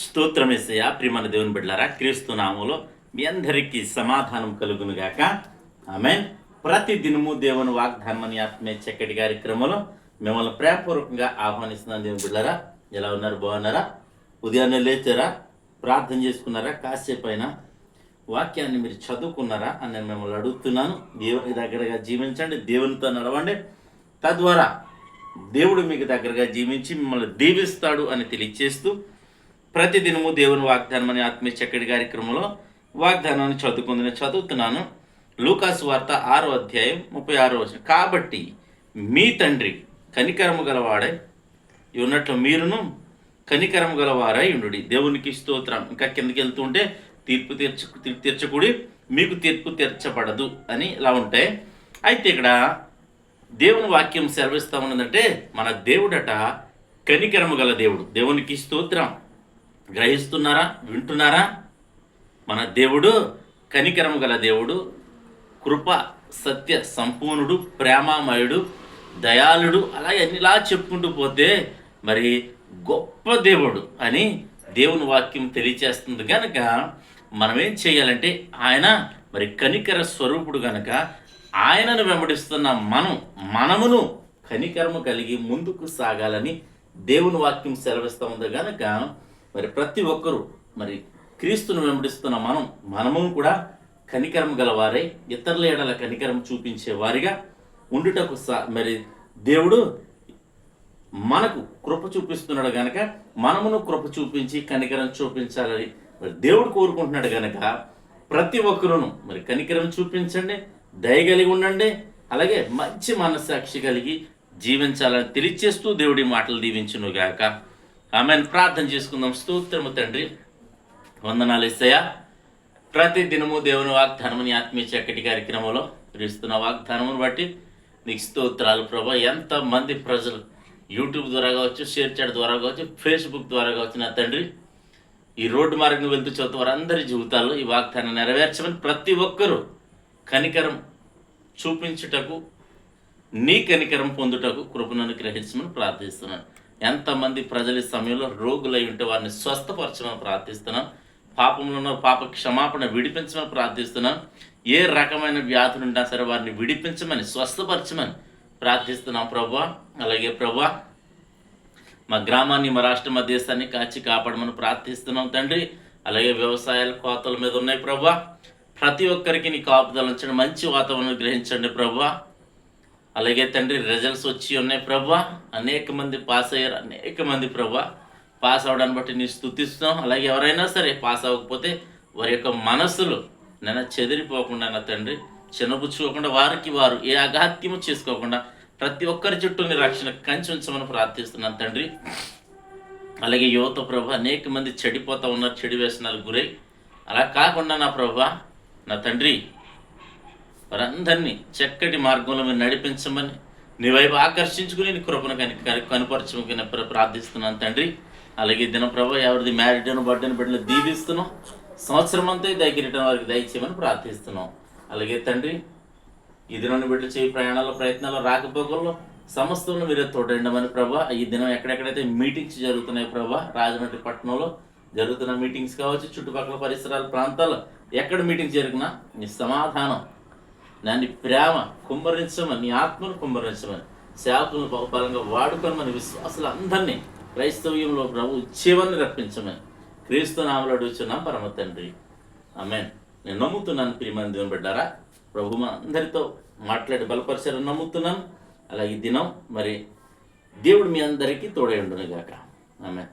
స్తోత్రమేసయ్య. ప్రియమైన దేవుని బిడ్డలారా, క్రీస్తు నామములో మీ అందరికీ సమాధానం కలుగును గాక. ఆమేన్. ప్రతి దినము దేవుని వాగ్దానం అని ఆత్మీయ చక్కటి కార్యక్రమంలో మిమ్మల్ని ప్రేమపూర్వకంగా ఆహ్వానిస్తున్నాను. దేవుని బిడ్డలారా, ఎలా ఉన్నారు? బాగున్నారా? ఉదయాన్నే లేచారా? ప్రార్థన చేసుకున్నారా? కాసేపు అయినా వాక్యాన్ని మీరు చదువుకున్నారా అని నేను మిమ్మల్ని అడుగుతున్నాను. దేవునికి దగ్గరగా జీవించండి, దేవునితో నడవండి. తద్వారా దేవుడు మీకు దగ్గరగా జీవించి మిమ్మల్ని దీవిస్తాడు అని తెలియచేస్తూ ప్రతిదినము దేవుని వాగ్దానం అనే ఆత్మీయ చక్కటి కార్యక్రమంలో వాగ్దానాన్ని నేను చదువుతున్నాను. లూకాసు వార్త 6వ అధ్యాయం 36వ వచనం. కాబట్టి మీ తండ్రి కనికరము గలవాడై ఉన్నట్లు మీరును కనికరము గలవారై ఉండు. దేవునికి స్తోత్రం. ఇంకా కిందకి వెళ్తుంటే తీర్పు తీర్చకుడి, మీకు తీర్పు తీర్చబడదు అని ఇలా ఉంటాయి. అయితే ఇక్కడ దేవుని వాక్యం సెలవిస్తా ఉన్నదంటే మన దేవుడట కనికరము గల దేవుడు. దేవునికి స్తోత్రం. గ్రహిస్తున్నారా? వింటున్నారా? మన దేవుడు కనికరము గల దేవుడు, కృప సత్య సంపూర్ణుడు, ప్రేమామయుడు, దయాళుడు, అలాగే అన్నిలా చెప్పుకుంటూ పోతే మరి గొప్ప దేవుడు అని దేవుని వాక్యం తెలియచేస్తుంది. కనుక మనం ఏం చేయాలంటే ఆయన మరి కనికర స్వరూపుడు కనుక ఆయనను వెంబడిస్తున్న మనమును కనికరము కలిగి ముందుకు సాగాలని దేవుని వాక్యం సెలవిస్తూ ఉంది. కనుక మరి ప్రతి ఒక్కరూ మరి క్రీస్తును వెంబడిస్తున్న మనము కూడా కనికరం గలవారై ఇతరుల ఎడల కనికరం చూపించే వారిగా ఉండుటకు మరి దేవుడు మనకు కృప చూపిస్తున్నాడు కనుక మనమును కృప చూపించి కనికరం చూపించాలని మరి దేవుడు కోరుకుంటున్నాడు కనుక ప్రతి ఒక్కరును మరి కనికరం చూపించండి, దయ కలిగి ఉండండి, అలాగే మంచి మనస్సాక్షి కలిగి జీవించాలని తెలియచేస్తూ దేవుడి మాటలు దీవించును గాక. ఆమెను ప్రార్థన చేసుకుందాం. స్తోత్రము తండ్రి, వందనాలు యేసయ్యా. ప్రతి దినము దేవుని వాగ్దానమని ఆత్మీయ చక్కటి కార్యక్రమంలో ఇస్తున్న వాగ్దానమును బట్టి నీకు స్తోత్రాలు ప్రభా. ఎంతమంది ప్రజలు యూట్యూబ్ ద్వారా కావచ్చు, షేర్ చాట్ ద్వారా కావచ్చు, ఫేస్బుక్ ద్వారా కావచ్చు నా తండ్రి, ఈ రోడ్డు మార్గం వెళ్తూ చదువుతూ వారందరి జీవితాల్లో ఈ వాగ్దానం నెరవేర్చమని ప్రతి ఒక్కరూ కనికరం చూపించుటకు, నీ కనికరం పొందుటకు కృపను గ్రహించమని ప్రార్థిస్తున్నాను. ఎంతమంది ప్రజల సమయంలో రోగులై ఉంటే వారిని స్వస్థపరచమని ప్రార్థిస్తున్నాం. పాపంలో ఉన్న పాప క్షమాపణ విడిపించమని ప్రార్థిస్తున్నాం. ఏ రకమైన వ్యాధులు ఉన్నా సరే వారిని విడిపించమని, స్వస్థపరచమని ప్రార్థిస్తున్నాం ప్రభువా. అలాగే ప్రభువా, మా గ్రామాన్ని, మా రాష్ట్ర, మా దేశాన్ని కాచి కాపాడమని ప్రార్థిస్తున్నాం తండ్రి. అలాగే వ్యవసాయాల కోతల మీద ఉన్నాయి ప్రభువా. ప్రతి ఒక్కరికి నీ కాపుదల ఉంచండి, మంచి వాతావరణం గ్రహించండి ప్రభువా. అలాగే తండ్రి రిజల్ట్స్ వచ్చి ఉన్నాయి ప్రభువా. అనేక మంది పాస్ అయ్యారు, అనేక మంది ప్రభువా. పాస్ అవడాన్ని బట్టి నీ స్తుతిస్తున్నాం. అలాగే ఎవరైనా సరే పాస్ అవ్వకపోతే వారి యొక్క మనసులు నన్ను చెదిరిపోకుండా నా తండ్రి చిన్నపుచ్చుకోకుండా వారికి వారు ఏ అఘాత్యము చేసుకోకుండా ప్రతి ఒక్కరి చుట్టూ నీ రక్షణ కంచి ఉంచమని ప్రార్థిస్తున్నాను తండ్రి. అలాగే యువత ప్రభు అనేక మంది చెడిపోతూ ఉన్నారు, చెడు వ్యసనాలకు గురై. అలా కాకుండా నా ప్రభు నా తండ్రి వారందరినీ చక్కటి మార్గంలో మీరు నడిపించమని, నీ వైపు ఆకర్షించుకుని నీ కృపను కనుపరచమని ప్రార్థిస్తున్నాను తండ్రి. అలాగే దిన ప్రభు ఎవరిది మ్యారేజ్ అని బర్త్డేని బిడ్డలు దీవిస్తున్నాం. సంవత్సరం అంతా దగ్గరటం వారికి దయచేయమని ప్రార్థిస్తున్నాం. అలాగే తండ్రి ఈ దినాన్ని బిడ్డలు చేయి ప్రయాణాల ప్రయత్నాలు రాకపోకల్లో సమస్తంలో మీరే తోడండమని ప్రభా. ఈ దినం ఎక్కడెక్కడైతే మీటింగ్స్ జరుగుతున్నాయి ప్రభా, రాజమండ్రి పట్టణంలో జరుగుతున్న మీటింగ్స్ కావచ్చు, చుట్టుపక్కల పరిసరాల ప్రాంతాల్లో ఎక్కడ మీటింగ్స్ జరిగినా నీ సమాధానం, నీ ప్రేమ కుమ్మరించమని, నీ ఆత్మను కుమ్మరించమని, సేవకులను బహుబలంగా వాడుకొని మన విశ్వాసులు అందరినీ క్రైస్తవ్యంలో ప్రభు జీవాన్ని రప్పించమని క్రీస్తు నామములో అడుగుచున్నాం పరమ తండ్రి. ఆమేన్. నేను నమ్ముతున్నాను ప్రియమైన దేవుని బిడ్డారా, ప్రభు మన అందరితో మాట్లాడి బలపరిచారని నమ్ముతున్నాను. అలా ఈ దినం మరి దేవుడు మీ అందరికీ తోడై ఉండును గాక. ఆమేన్.